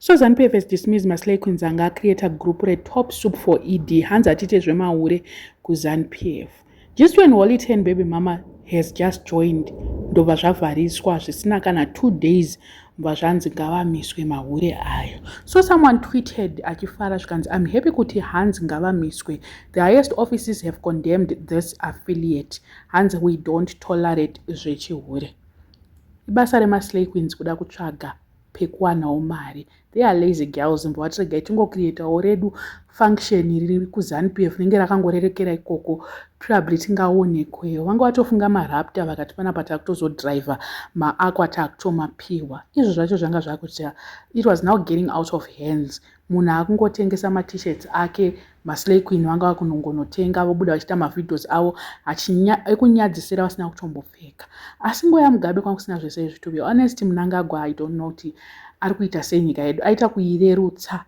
So ZANU-PF has dismissed Maslay Kwinzanga create a group Top Soup for ED. Hands atite Maure ku ZANU-PF. Just when Wally 10 baby mama has just joined, ndobva zvavhariswa zvisina kana 2 days mbva zvanzi ngavamiswe mahure ayo. So someone tweeted achifara zvikanzi, I'm happy kuti hanzi ngavamiswe. The highest offices have condemned this affiliate. Hanzi we don't tolerate zvechihure. Ibasa reMaslay Queens kuda kutsvaga pekuwanawo mari. They are lazy girls mbovatirega itingocreatawo redu function riri kuZANU-PF rinenge rakangorerekera ikoko probably tingaonekweyo. Vanga vatofunga marapta vakati panapa takutozodriver maakwa takutomapiwa. Izvo zvacho zvanga zvakuti it was now getting out of hands. Munhu akungotengesa ma-t-shirts ake, Maslay Queen vanga vakunongonotenga vobuda vachiita mavidhos avo ekunyadzisira vasina kutombopfeka. Asi nguva yaMugabe kwanga kusina zvese izvi. To be honest, Mnangagwa I don't know kuti ari kuita senyika yedu, aita kuirerutsa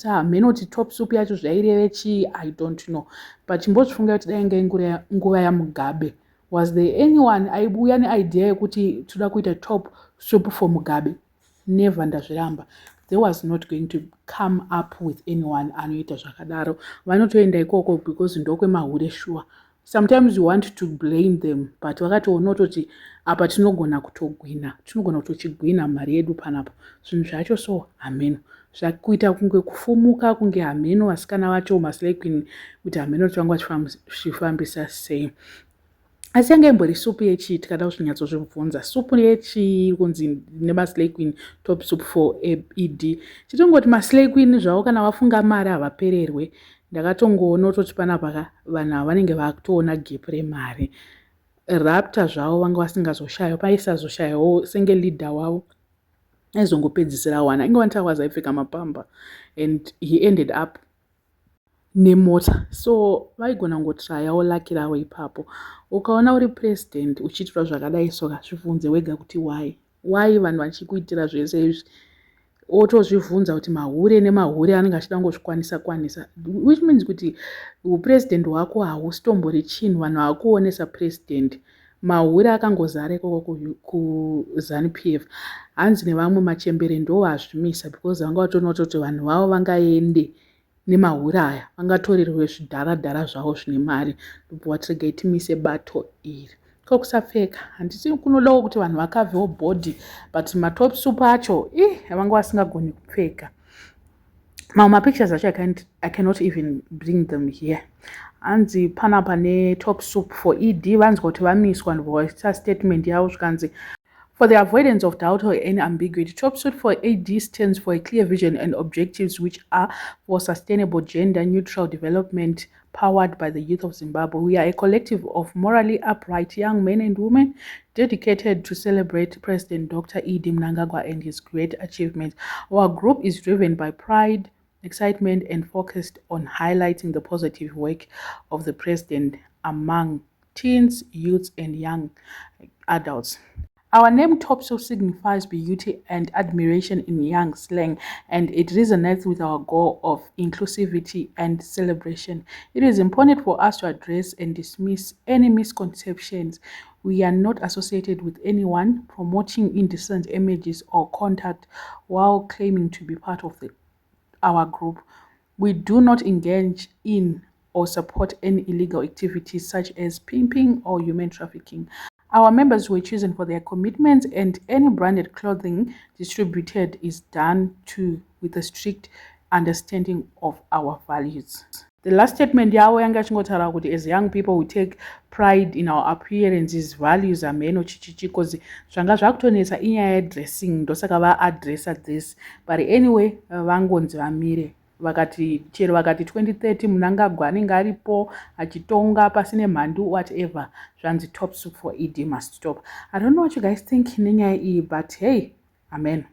hameno kuti Top Soup yacho zvaireve chii, I don't know, but chimbozvifunga kuti dai inge nguva yaMugabe, was there anyone aibuya neidea yekuti toda kuita Top Soup for Mugabe? Never, ndazviramba. There was not going to come up with anyone anoita zvakadaro. Vanotoenda ikoko because ndokwemahure sure. Sometimes you want to blame them, but vakatoona kuti apa tinogona kutochigwina mari yedu panapo. Zvinhu zvacho so hameno. Zvakuita kunge kufumuka kunge hameno vasikana vacho Maslay Queen kuti hameno tivanga vachifambisa sei. Asi yange imbori supu yechi tikada kuzvinyatsozvibvunza. Supu yechi kunzi neMaslay Queen Top Soup for ED. Chitongoti Maslay Queen zvavo kana vafunga mari havapererwe. Ndakatongoona kuti panapa vanhu vanenge vakutoona gap remari. Rapta zvavo vanga vasingazoshayo, paisazoshayawo senge leader wavo aizongopedzisira wana. Inge vantawaza aipfeka mapamba and he ended up nemota. So vaigona ngotrayawo laki ravo ipapo. Ukaona uri president uchiitwa zvakadai soka zvibvunze wega kuti why vanhu vachikuitira zvese izvi. Otozvibvunza kuti mahure nemahure anenge achida ngozvikwanisa, which means kuti upresident hwako haustombori chinhu vanhu vakuonesa president. Mahure akangozara ikoko kuZANU-PF. Hanzi nevamwe machembere ndo vazvimisa because vanga vatoona kuti vanhu vavo vangaende nemahure aya, vangatorerwe zvidharadhara zvavo zvine mari. Ndobvatirega itimise bato iri. Kusapfeka handisi kunodawo kuti vanhu vakavhewo body, but maTop Soup acho vanga vasingagoni kupfeka. Mamwe pictures acho I cannot even bring them here. Hanzi panapa neTop Soup for ED vanzi kuti vamiswa ndobvaita statement yavo zvikanzi, for the avoidance of doubt or any ambiguity, Top Soup for AD stands for a clear vision and objectives which are for sustainable gender-neutral development powered by the youth of Zimbabwe. We are a collective of morally upright young men and women dedicated to celebrate President Dr. E.D. Mnangagwa and his great achievements. Our group is driven by pride, excitement, and focused on highlighting the positive work of the president among teens, youths, and young adults. Our name Top Soup signifies beauty and admiration in young slang, and it resonates with our goal of inclusivity and celebration. It is important for us to address and dismiss any misconceptions. We are not associated with anyone promoting indecent images or contact while claiming to be part of our group. We do not engage in or support any illegal activities such as pimping or human trafficking. Our members were chosen for their commitments, and any branded clothing distributed is done with a strict understanding of our values. The last statement yavo yanga chingotara kuti as young people we take pride in our appearances, values, ameno chichichi, because zvanga zvakutonesa inyaya yedressing ndosaka vaadressa this, but anyway vangonzi vamire vakati 2030 Mnangagwa anenge aripo achitonga pasine mhandu whatever, zvanzi Top Soup for ED must stop. I don't know what you guys think nenyaya iyi, but hey, amen.